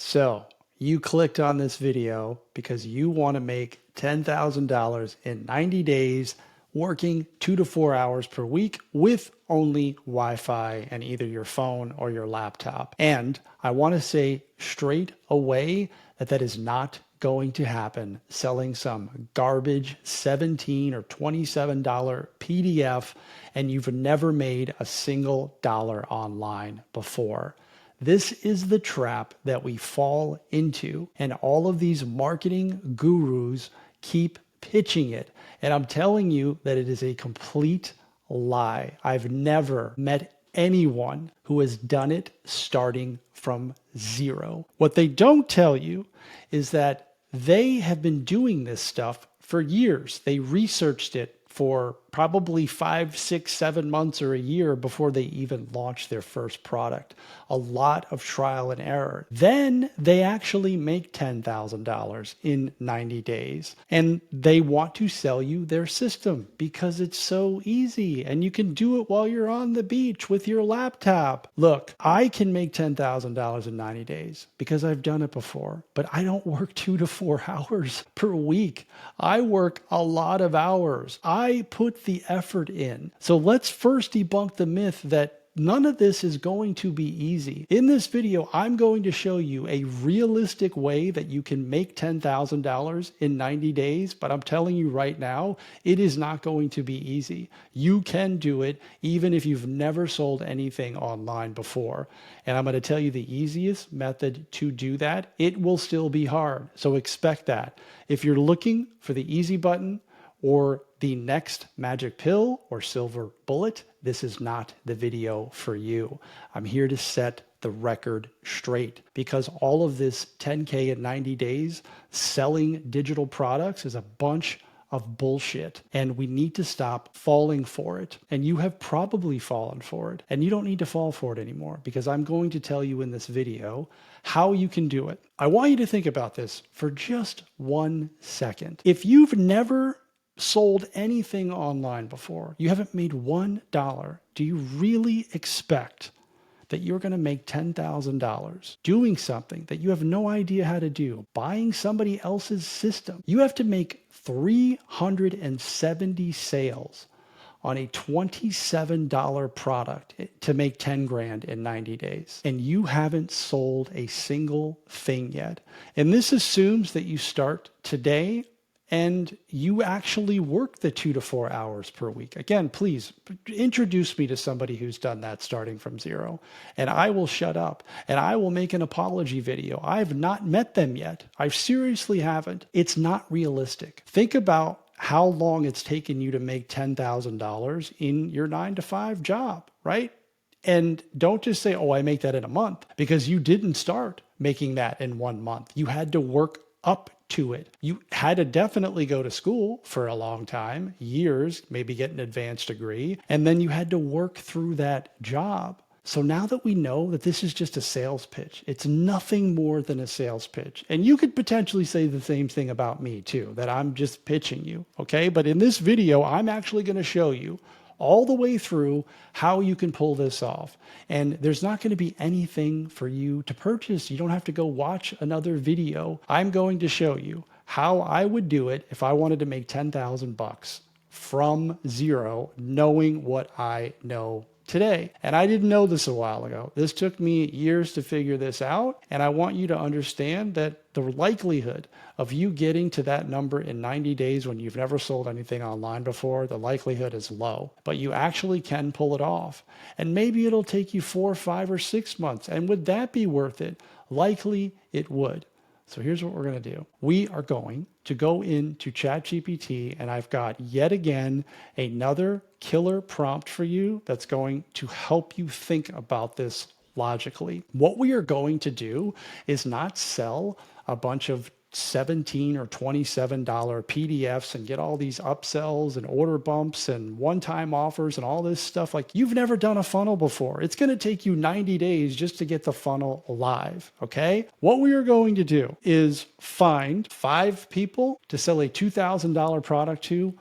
So you clicked on this video because you want to make $10,000 in 90 days, working 2 to 4 hours per week with only Wi-Fi and either your phone or your laptop. And I want to say straight away that that is not going to happen selling some garbage $17 or $27 PDF and you've never made a single dollar online before. This is the trap that we fall into, and all of these marketing gurus keep pitching it. And I'm telling you that it is a complete lie. I've never met anyone who has done it starting from zero. What they don't tell you is that they have been doing this stuff for years. They researched it for probably 5, 6, 7 months or a year before they even launched their first product. A lot of trial and error. Then they actually make $10,000 in 90 days. And they want to sell you their system because it's so easy and you can do it while you're on the beach with your laptop. Look, I can make $10,000 in 90 days because I've done it before, but I don't work 2 to 4 hours per week. I work a lot of hours. I put the effort in. So let's first debunk the myth that none of this is going to be easy. In this video, I'm going to show you a realistic way that you can make $10,000 in 90 days, but I'm telling you right now, it is not going to be easy. You can do it even if you've never sold anything online before. And I'm going to tell you the easiest method to do that. It will still be hard, so expect that. If you're looking for the easy button, or the next magic pill or silver bullet, this is not the video for you. I'm here to set the record straight because all of this 10K in 90 days selling digital products is a bunch of bullshit, and we need to stop falling for it. And you have probably fallen for it, and you don't need to fall for it anymore because I'm going to tell you in this video how you can do it. I want you to think about this for just 1 second. If you've never sold anything online before, you haven't made $1, do you really expect that you're going to make $10,000 doing something that you have no idea how to do, buying somebody else's system? You have to make 370 sales on a $27 product to make 10 grand in 90 days. And you haven't sold a single thing yet. And this assumes that you start today and you actually work the 2 to 4 hours per week. Again, please introduce me to somebody who's done that starting from zero, and I will shut up and I will make an apology video. I've not met them yet. I seriously haven't. It's not realistic. Think about how long it's taken you to make $10,000 in your 9 to 5 job, right? And don't just say, oh, I make that in a month, because you didn't start making that in 1 month. You had to work up to it. You had to definitely go to school for a long time, years, maybe get an advanced degree, and then you had to work through that job. So now that we know that this is just a sales pitch, it's nothing more than a sales pitch. And you could potentially say the same thing about me too, that I'm just pitching you, okay? But in this video, I'm actually going to show you all the way through how you can pull this off. And there's not going to be anything for you to purchase. You don't have to go watch another video. I'm going to show you how I would do it if I wanted to make 10,000 bucks from zero, knowing what I know today. And I didn't know this a while ago. This took me years to figure this out. And I want you to understand that the likelihood of you getting to that number in 90 days when you've never sold anything online before, the likelihood is low, but you actually can pull it off. And maybe it'll take you 4, 5, or 6 months. And would that be worth it? Likely it would. So here's what we're going to do. We are going to go into ChatGPT, and I've got yet again another killer prompt for you that's going to help you think about this logically. What we are going to do is not sell a bunch of $17 or $27 PDFs and get all these upsells and order bumps and one-time offers and all this stuff. Like, you've never done a funnel before. It's going to take you 90 days just to get the funnel live, okay? What we are going to do is find 5 people to sell a $2,000 product to,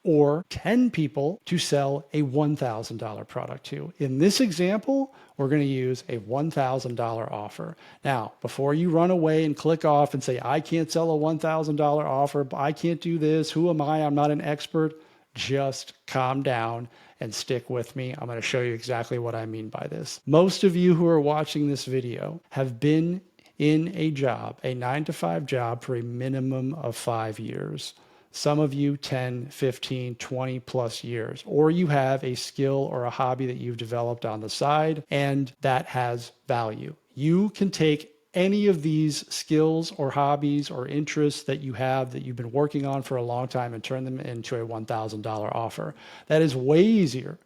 or 10 people to sell a $1,000 product to. In this example, we're going to use a $1,000 offer. Now, before you run away and click off and say, I can't sell a $1,000 offer, I can't do this, who am I? I'm not an expert. Just calm down and stick with me. I'm going to show you exactly what I mean by this. Most of you who are watching this video have been in a job, a 9-to-5 job for a minimum of 5 years. Some of you 10, 15, 20 plus years, or you have a skill or a hobby that you've developed on the side and that has value. You can take any of these skills or hobbies or interests that you have that you've been working on for a long time and turn them into a $1,000 offer. That is way easier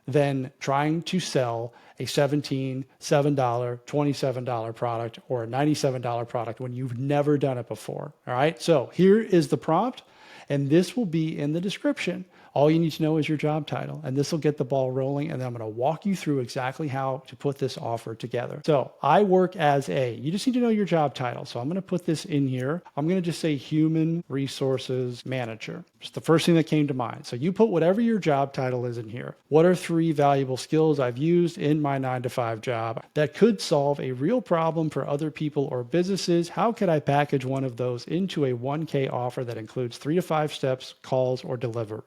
than trying to sell a $17, $7, $27 product or a $97 product when you've never done it before. All right. So here is the prompt, and this will be in the description. All you need to know is your job title, and this will get the ball rolling. And then I'm going to walk you through exactly how to put this offer together. So I work as you just need to know your job title. So I'm going to put this in here. I'm going to just say human resources manager. It's the first thing that came to mind. So you put whatever your job title is in here. What are 3 valuable skills I've used in my 9-to-5 job that could solve a real problem for other people or businesses? How could I package one of those into a 1K offer that includes 3 to 5 steps, calls, or deliverables?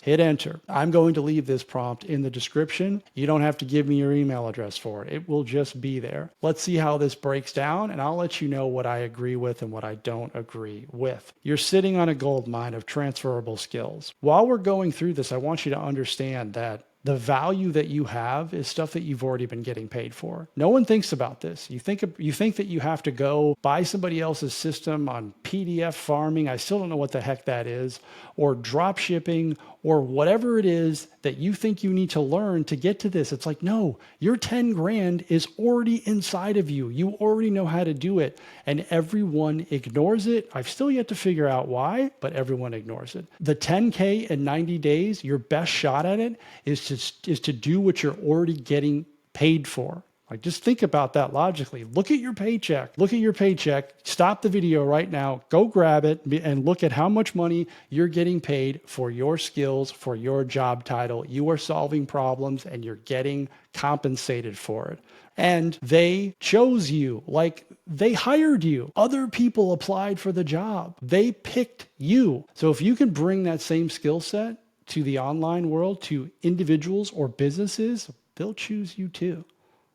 Hit enter. I'm going to leave this prompt in the description. You don't have to give me your email address for it. It will just be there. Let's see how this breaks down, and I'll let you know what I agree with and what I don't agree with. You're sitting on a gold mine of transferable skills. While we're going through this, I want you to understand that the value that you have is stuff that you've already been getting paid for. No one thinks about this. You think that you have to go buy somebody else's system on PDF farming. I still don't know what the heck that is, or drop shipping, or whatever it is that you think you need to learn to get to this. It's like, no, your 10 grand is already inside of you. You already know how to do it, and everyone ignores it. I've still yet to figure out why, but everyone ignores it. The 10K in 90 days, your best shot at it is to do what you're already getting paid for. Like, just think about that logically. Look at your paycheck. Look at your paycheck. Stop the video right now. Go grab it and look at how much money you're getting paid for your skills, for your job title. You are solving problems and you're getting compensated for it. And they chose you, like they hired you. Other people applied for the job. They picked you. So if you can bring that same skill set to the online world, to individuals or businesses, they'll choose you too.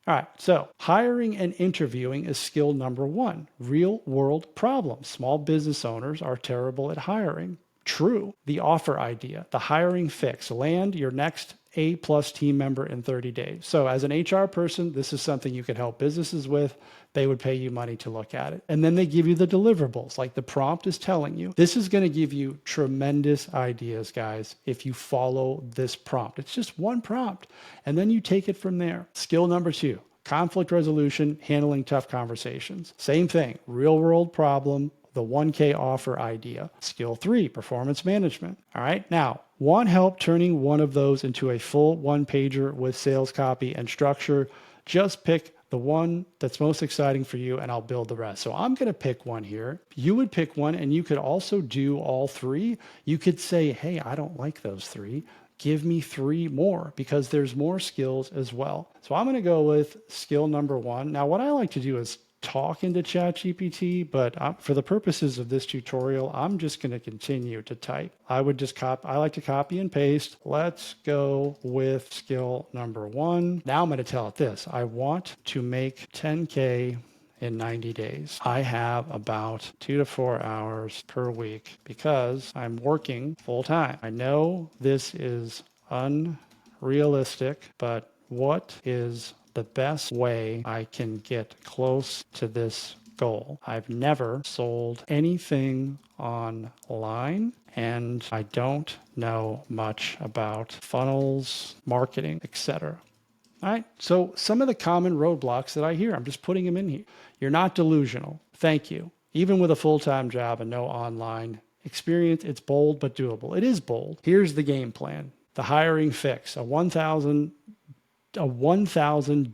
All right, so hiring and interviewing is skill number 1. Real world problems. Small business owners are terrible at hiring. True. The offer idea, the hiring fix. Land your next A+ team member in 30 days. So as an HR person, this is something you could help businesses with. They would pay you money to look at it. And then they give you the deliverables, like the prompt is telling you. This is going to give you tremendous ideas, guys, if you follow this prompt. It's just one prompt, and then you take it from there. Skill number 2, conflict resolution, handling tough conversations. Same thing, real world problem, the 1K offer idea. Skill 3, performance management. All right, now, want help turning one of those into a full 1-pager with sales copy and structure? Just pick the one that's most exciting for you, and I'll build the rest. So I'm going to pick one here. You would pick one, and you could also do all 3. You could say, hey, I don't like those 3. Give me 3 more, because there's more skills as well. So I'm going to go with skill number 1. Now, what I like to do is talk into ChatGPT, but for the purposes of this tutorial, I'm just going to continue to type. I like to copy and paste. Let's go with skill number 1. Now I'm going to tell it this. I want to make 10K in 90 days. I have about 2 to 4 hours per week because I'm working full time. I know this is unrealistic, but what is the best way I can get close to this goal? I've never sold anything online, and I don't know much about funnels, marketing, etc. All right, so some of the common roadblocks that I hear, I'm just putting them in here. You're not delusional. Thank you. Even with a full-time job and no online experience, it's bold but doable. It is bold. Here's the game plan. The hiring fix, a 1,000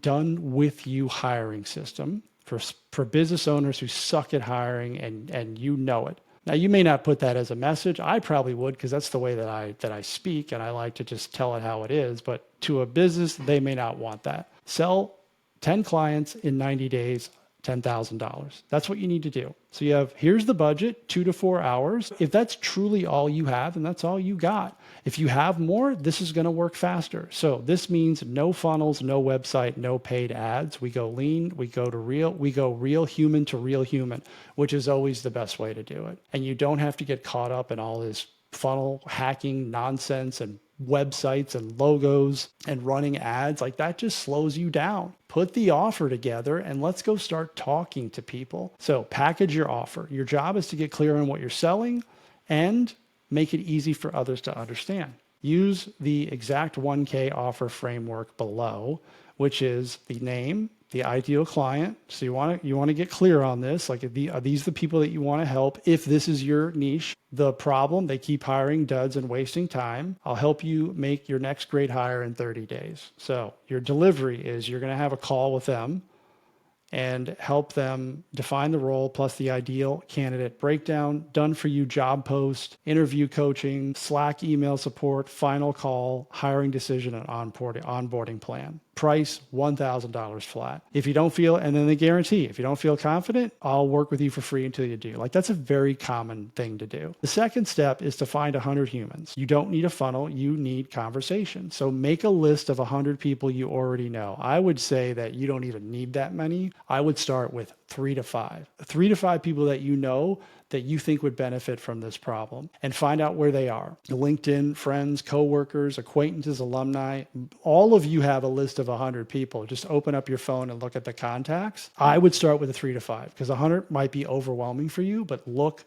done with you hiring system for business owners who suck at hiring, and you know it. Now, you may not put that as a message. I probably would, because that's the way that I speak, and I like to just tell it how it is. But to a business, they may not want that. Sell 10 clients in 90 days, $10,000. That's what you need to do. So you have, here's the budget, 2 to 4 hours. If that's truly all you have, and that's all you got. If you have more, this is going to work faster. So this means no funnels, no website, no paid ads. We go lean, we go real human to real human, which is always the best way to do it. And you don't have to get caught up in all this funnel hacking nonsense and websites and logos and running ads. Like, that just slows you down. Put the offer together and let's go start talking to people. So package your offer. Your job is to get clear on what you're selling and make it easy for others to understand. Use the exact 1K offer framework below, which is the name, the ideal client. So you want to get clear on this. Like, are these the people that you want to help? If this is your niche, the problem, they keep hiring duds and wasting time. I'll help you make your next great hire in 30 days. So your delivery is you're going to have a call with them and help them define the role plus the ideal candidate breakdown, done for you job post, interview coaching, Slack email support, final call, hiring decision, and onboarding plan. Price $1,000 flat. If you don't feel, and then the guarantee, if you don't feel confident, I'll work with you for free until you do. Like, that's a very common thing to do. The second step is to find 100 humans. You don't need a funnel, you need conversation. So make a list of 100 people you already know. I would say that you don't even need that many. I would start with 3 to 5. 3 to 5 people that you know that you think would benefit from this problem, and find out where they are. LinkedIn, friends, coworkers, acquaintances, alumni, all of you have a list of 100 people. Just open up your phone and look at the contacts. I would start with a 3 to 5 because 100 might be overwhelming for you, but look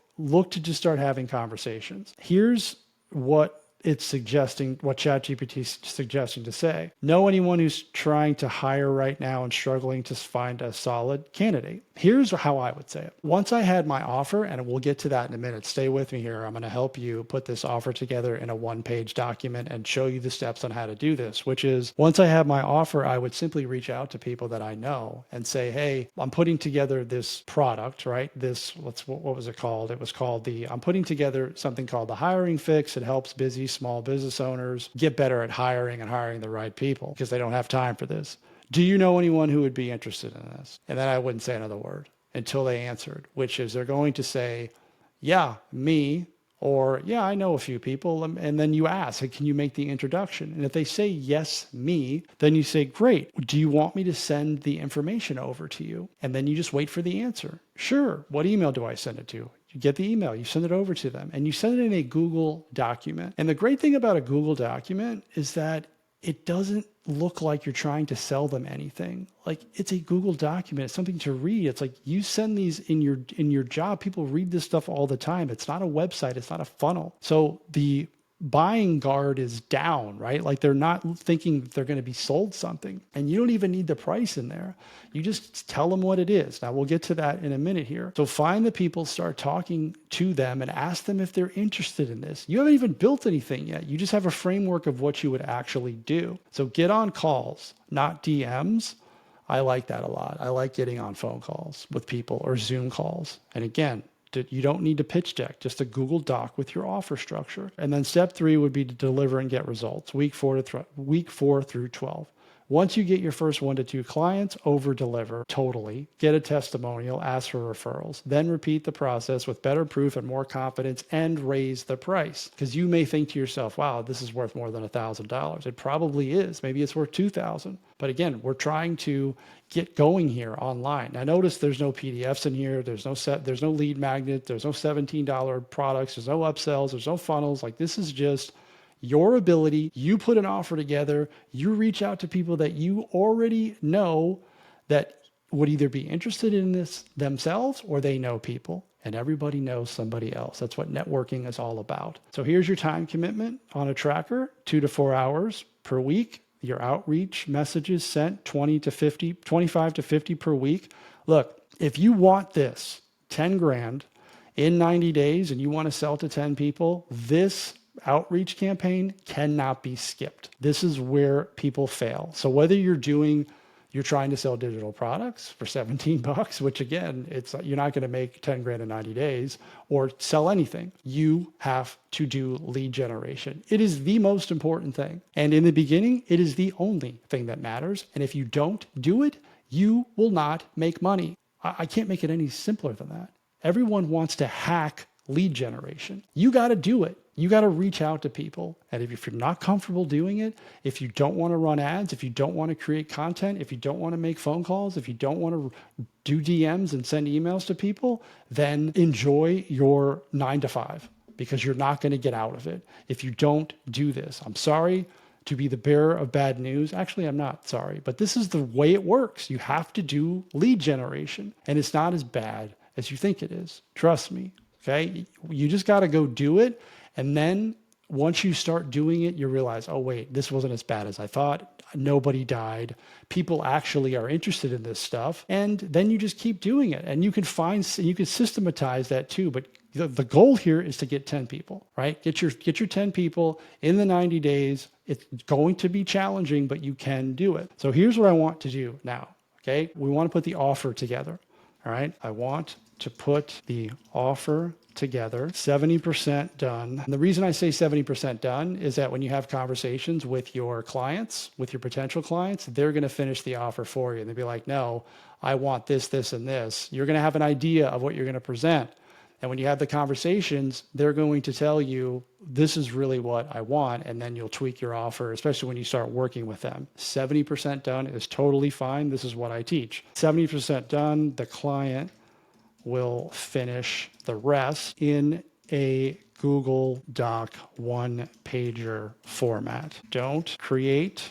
to just start having conversations. Here's what it's suggesting, what ChatGPT is suggesting to say. Know anyone who's trying to hire right now and struggling to find a solid candidate. Here's how I would say it. Once I had my offer, and we'll get to that in a minute, stay with me here. I'm going to help you put this offer together in a one-page document and show you the steps on how to do this, which is, once I have my offer, I would simply reach out to people that I know and say, hey, I'm putting together this product, right? What was it called? It was called I'm putting together something called the hiring fix. It helps busy small business owners get better at hiring and hiring the right people because they don't have time for this. Do you know anyone who would be interested in this? And then I wouldn't say another word until they answered, which is they're going to say, yeah, me, or yeah, I know a few people. And then you ask, hey, can you make the introduction? And if they say, yes, me, then you say, great. Do you want me to send the information over to you? And then you just wait for the answer. Sure. What email do I send it to? You get the email, you send it over to them, and you send it in a Google document. And the great thing about a Google document is that it doesn't look like you're trying to sell them anything. Like, it's a Google document. It's something to read. It's like you send these in your job. People read this stuff all the time. It's not a website. It's not a funnel. So the buying guard is down, right? Like, they're not thinking that they're going to be sold something, and you don't even need the price in there. You just tell them what it is. Now, we'll get to that in a minute here. So find the people, start talking to them, and ask them if they're interested in this. You haven't even built anything yet. You just have a framework of what you would actually do. So get on calls, not DMs. I like that a lot. I like getting on phone calls with people or Zoom calls. And again, you don't need a pitch deck, just a Google Doc with your offer structure. And then step 3 would be to deliver and get results, week 4 through 12. Once you get your first 1 to 2 clients, over deliver totally, get a testimonial, ask for referrals, then repeat the process with better proof and more confidence, and raise the price. Because you may think to yourself, wow, this is worth more than $1,000. It probably is. Maybe it's worth $2,000. But again, we're trying to get going here online. Now notice there's no PDFs in here. There's no lead magnet. There's no $17 products. There's no upsells. There's no funnels. Like, this is just your ability. You put an offer together. You reach out to people that you already know that would either be interested in this themselves or they know people. And everybody knows somebody else. That's what networking is all about. So here's your time commitment on a tracker, 2 to 4 hours per week. Your outreach messages sent 25 to 50 per week. Look, if you want this 10 grand in 90 days and you want to sell to 10 people, this outreach campaign cannot be skipped. This is where people fail. So whether you're doing you're trying to sell digital products for 17 bucks, which again, you're not going to make 10 grand in 90 days or sell anything. You have to do lead generation. It is the most important thing. And in the beginning, it is the only thing that matters. And if you don't do it, you will not make money. I can't make it any simpler than that. Everyone wants to hack lead generation. You got to do it. You got to reach out to people. And if you're not comfortable doing it, if you don't want to run ads, if you don't want to create content, if you don't want to make phone calls, if you don't want to do DMs and send emails to people, then enjoy your 9 to 5 because you're not going to get out of it if you don't do this. I'm sorry to be the bearer of bad news. Actually, I'm not sorry, but this is the way it works. You have to do lead generation, and it's not as bad as you think it is. Trust me. Okay. You just got to go do it. And then once you start doing it, you realize, oh, wait, this wasn't as bad as I thought. Nobody died. People actually are interested in this stuff. And then you just keep doing it. And you can systematize that too. But the goal here is to get 10 people, right? Get your 10 people in the 90 days. It's going to be challenging, but you can do it. So here's what I want to do now. Okay. We want to put the offer together. All right. I want to put the offer together, 70% done. And the reason I say 70% done is that when you have conversations with your clients, with your potential clients, they're going to finish the offer for you. And they'll be like, no, I want this, this, and this. You're going to have an idea of what you're going to present. And when you have the conversations, they're going to tell you, this is really what I want. And then you'll tweak your offer, especially when you start working with them. 70% done is totally fine. This is what I teach. 70% done, the client will finish the rest in a Google Doc one-pager format. Don't create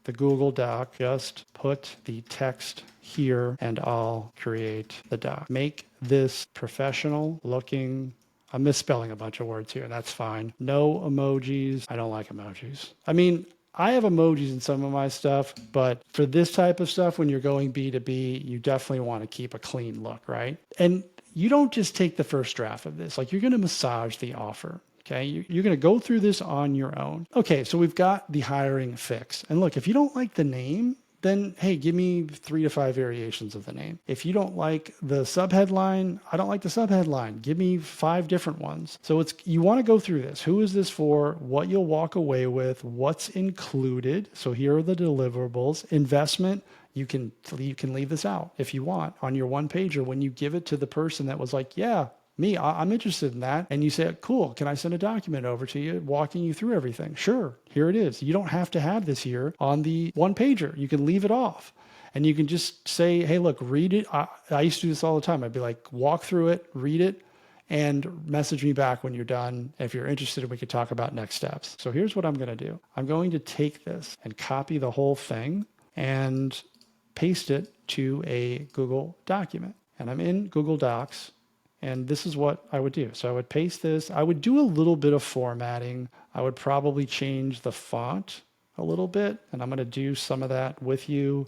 the Google Doc, just put the text here and I'll create the doc. Make this professional looking. I'm misspelling a bunch of words here. That's fine. No emojis. I don't like emojis. I mean, I have emojis in some of my stuff, but for this type of stuff, when you're going B2B, you definitely want to keep a clean look, right? And you don't just take the first draft of this. Like, you're going to massage the offer. Okay. You're going to go through this on your own. Okay. So we've got the hiring fix. And look, if you don't like the name, then hey, give me 3 to 5 variations of the name. If you don't like the subheadline, I don't like the subheadline. Give me 5 different ones. So you want to go through this. Who is this for? What you'll walk away with? What's included? So here are the deliverables. Investment. You can leave this out if you want on your one pager when you give it to the person that was like, yeah, I'm interested in that. And you say, cool, can I send a document over to you walking you through everything? Sure, here it is. You don't have to have this here on the one pager. You can leave it off. And you can just say, hey, look, read it. I used to do this all the time. I'd be like, walk through it, read it, and message me back when you're done. If you're interested, we could talk about next steps. So here's what I'm going to do. I'm going to take this and copy the whole thing and paste it to a Google document. And I'm in Google Docs. And this is what I would do. So I would paste this. I would do a little bit of formatting. I would probably change the font a little bit. And I'm going to do some of that with you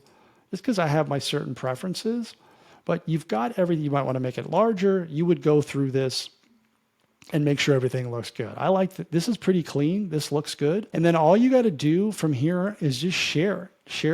just because I have my certain preferences. But you've got everything. You might want to make it larger. You would go through this and make sure everything looks good. I like that. This is pretty clean. This looks good. And then all you got to do from here is just share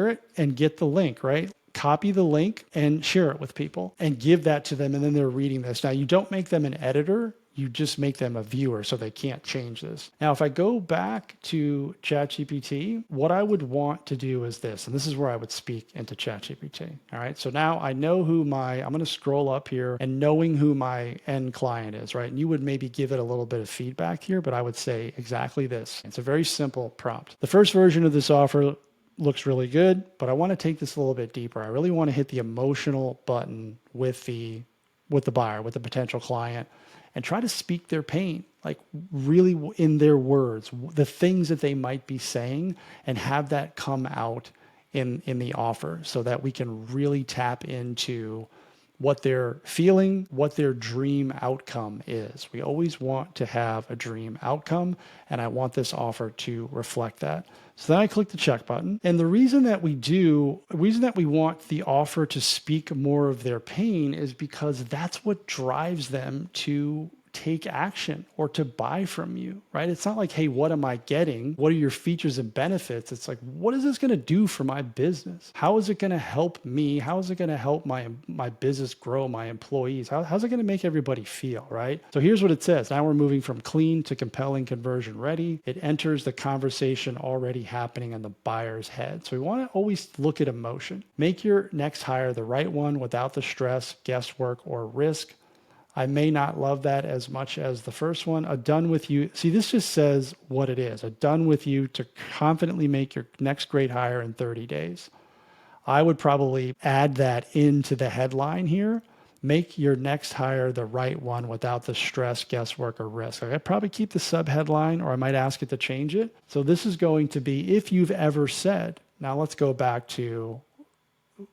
it and get the link, right? Copy the link and share it with people and give that to them. And then they're reading this. Now, you don't make them an editor. You just make them a viewer so they can't change this. Now, if I go back to ChatGPT, what I would want to do is this, and this is where I would speak into ChatGPT. All right. So now I know I'm going to scroll up here and knowing who my end client is, right? And you would maybe give it a little bit of feedback here, but I would say exactly this. It's a very simple prompt. The first version of this offer looks really good, but I want to take this a little bit deeper. I really want to hit the emotional button with the buyer, with the potential client, and try to speak their pain, like really in their words, the things that they might be saying, and have that come out in the offer so that we can really tap into what they're feeling, what their dream outcome is. We always want to have a dream outcome, and I want this offer to reflect that. So then I click the check button. And the reason that we want the offer to speak more of their pain is because that's what drives them to take action or to buy from you, right? It's not like, hey, what am I getting? What are your features and benefits? It's like, what is this going to do for my business? How is it going to help me? How is it going to help my business grow, my employees? How's it going to make everybody feel, right? So here's what it says. Now we're moving from clean to compelling, conversion ready. It enters the conversation already happening in the buyer's head. So we want to always look at emotion. Make your next hire the right one without the stress, guesswork, or risk. I may not love that as much as the first one. A done with you. See, this just says what it is. A done with you to confidently make your next great hire in 30 days. I would probably add that into the headline here. Make your next hire the right one without the stress, guesswork, or risk. I'd probably keep the subheadline, or I might ask it to change it. So this is going to be, if you've ever said. Now let's go back to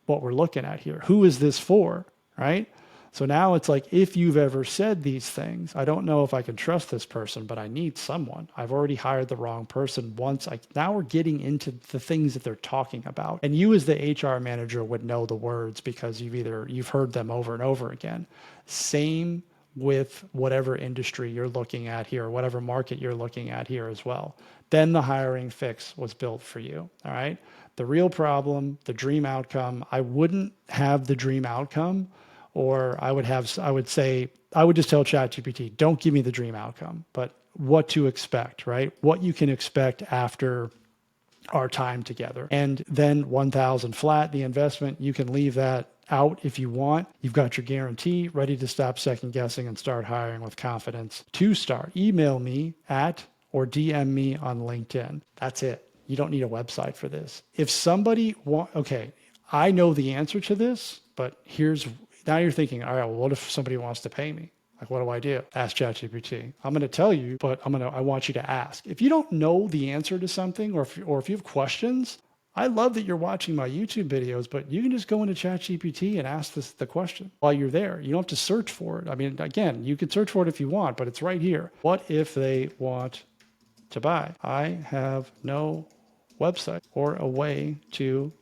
what we're looking at here. Who is this for, right? So now it's like, if you've ever said these things, I don't know if I can trust this person, but I need someone. I've already hired the wrong person once. Now we're getting into the things that they're talking about. And you as the HR manager would know the words because you've heard them over and over again. Same with whatever industry you're looking at here, whatever market you're looking at here as well. Then the hiring fix was built for you, all right? The real problem, the dream outcome, I wouldn't have the dream outcome. Or I would just tell ChatGPT, don't give me the dream outcome, but what to expect, right? What you can expect after our time together. And then 1,000 flat, the investment, you can leave that out if you want. You've got your guarantee ready to stop second guessing and start hiring with confidence. To start, email me or DM me on LinkedIn. That's it. You don't need a website for this. If somebody I know the answer to this, but now you're thinking, all right, well, what if somebody wants to pay me? Like, what do I do? Ask ChatGPT. I'm going to tell you, but I want you to ask. If you don't know the answer to something, or if you have questions, I love that you're watching my YouTube videos, but you can just go into ChatGPT and ask the question while you're there. You don't have to search for it. I mean, again, you can search for it if you want, but it's right here. What if they want to buy? I have no website or a way to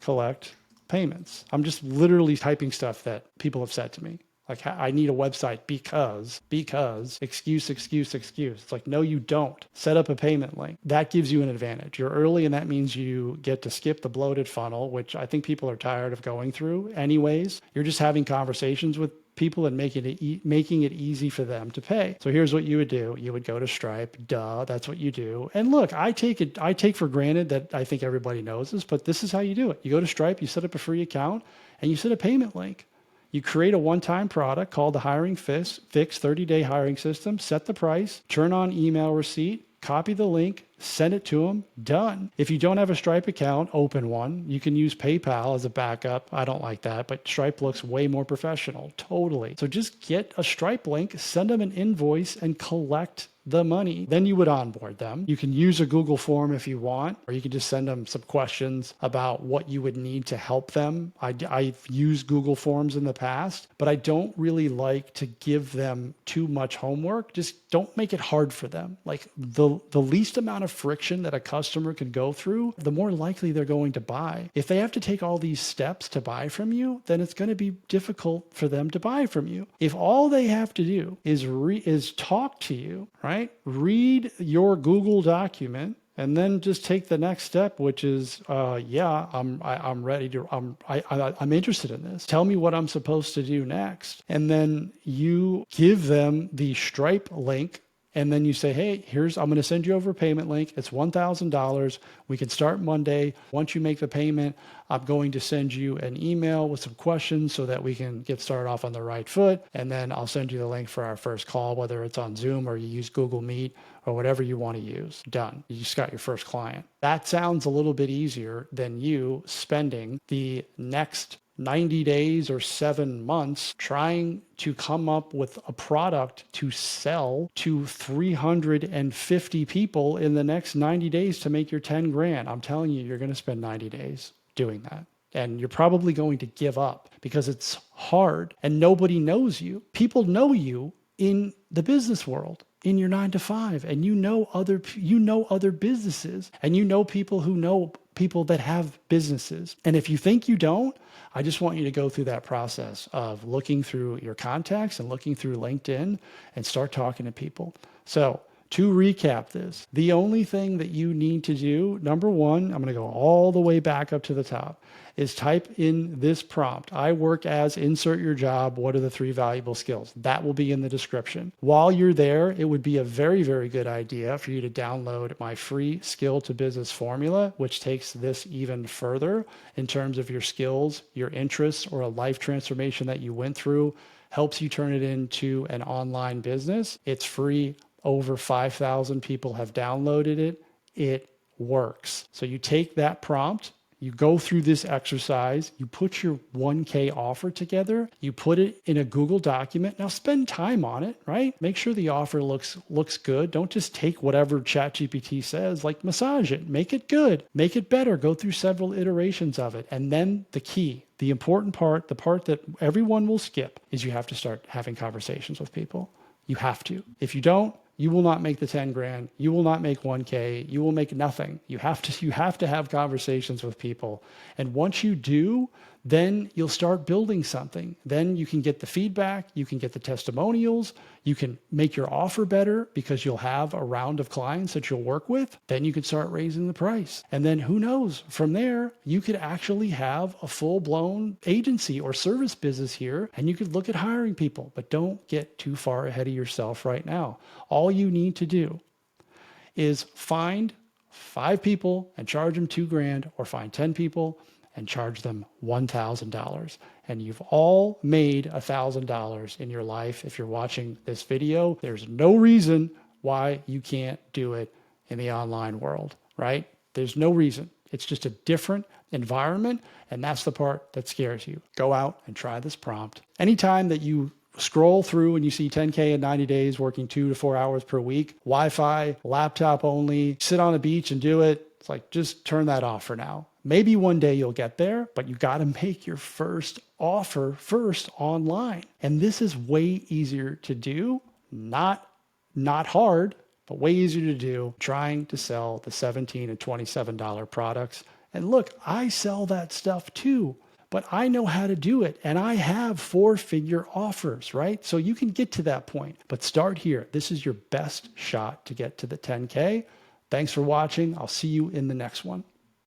collect payments. I'm just literally typing stuff that people have said to me. Like, I need a website because, excuse. It's like, no, you don't. Set up a payment link. That gives you an advantage. You're early, and that means you get to skip the bloated funnel, which I think people are tired of going through anyways. You're just having conversations with people and making it easy for them to pay. So here's what you would do. You would go to Stripe. Duh, that's what you do. And look, I take for granted that I think everybody knows this, but this is how you do it. You go to Stripe, you set up a free account, and you set a payment link. You create a one-time product called the Hiring Fix 30-day hiring system, set the price, turn on email receipt, copy the link, send it to them, done. If you don't have a Stripe account, open one. You can use PayPal as a backup. I don't like that, but Stripe looks way more professional, totally. So just get a Stripe link, send them an invoice, and collect the money. Then you would onboard them. You can use a Google form if you want, or you can just send them some questions about what you would need to help them. I've used Google Forms in the past, but I don't really like to give them too much homework. Just don't make it hard for them. Like the least amount of friction that a customer can go through, the more likely they're going to buy. If they have to take all these steps to buy from you, then it's going to be difficult for them to buy from you. If all they have to do is talk to you, right? Read your Google document and then just take the next step, which is, I'm ready to, I'm interested in this. Tell me what I'm supposed to do next. And then you give them the Stripe link. And then you say, hey, I'm going to send you over a payment link. It's $1,000. We can start Monday. Once you make the payment, I'm going to send you an email with some questions so that we can get started off on the right foot. And then I'll send you the link for our first call, whether it's on Zoom or you use Google Meet or whatever you want to use. Done. You just got your first client. That sounds a little bit easier than you spending the next 90 days or 7 months trying to come up with a product to sell to 350 people in the next 90 days to make your 10 grand. I'm telling you, you're going to spend 90 days doing that. And you're probably going to give up because it's hard and nobody knows you. People know you in the business world. in your 9 to 5, and you know other businesses, and you know people who know people that have businesses. And if you think you don't, I just want you to go through that process of looking through your contacts and looking through LinkedIn and start talking to people. So to recap this, the only thing that you need to do, number one, I'm going to go all the way back up to the top, is type in this prompt. I work as, insert your job, what are the 3 valuable skills? That will be in the description. While you're there, it would be a very, very good idea for you to download my free skill to business formula, which takes this even further in terms of your skills, your interests, or a life transformation that you went through, helps you turn it into an online business. It's free. Over 5,000 people have downloaded it. It works. So you take that prompt, you go through this exercise, you put your 1K offer together, you put it in a Google document. Now spend time on it, right? Make sure the offer looks good. Don't just take whatever ChatGPT says, like massage it, make it good, make it better, go through several iterations of it. And then the key, the important part, the part that everyone will skip, is you have to start having conversations with people. You have to. If you don't, you will not make the 10 grand. You will not make 1K. You will make nothing. You have to have conversations with people. And once you do, then you'll start building something. Then you can get the feedback. You can get the testimonials. You can make your offer better because you'll have a round of clients that you'll work with. Then you can start raising the price. And then who knows, from there, you could actually have a full-blown agency or service business here, and you could look at hiring people. But don't get too far ahead of yourself right now. All you need to do is find 5 people and charge them 2 grand, or find 10 people and charge them $1,000. And you've all made $1,000 in your life. If you're watching this video, there's no reason why you can't do it in the online world, right? There's no reason. It's just a different environment, and that's the part that scares you. Go out and try this prompt. Anytime that you scroll through and you see 10K in 90 days, working 2 to 4 hours per week, Wi-Fi, laptop only, sit on a beach and do it, it's like, just turn that off for now. Maybe one day you'll get there, but you got to make your first offer first online. And this is way easier to do, not hard, but way easier to do, trying to sell the $17 and $27 products. And look, I sell that stuff too, but I know how to do it. And I have 4-figure offers, right? So you can get to that point, but start here. This is your best shot to get to the 10K. Thanks for watching. I'll see you in the next one.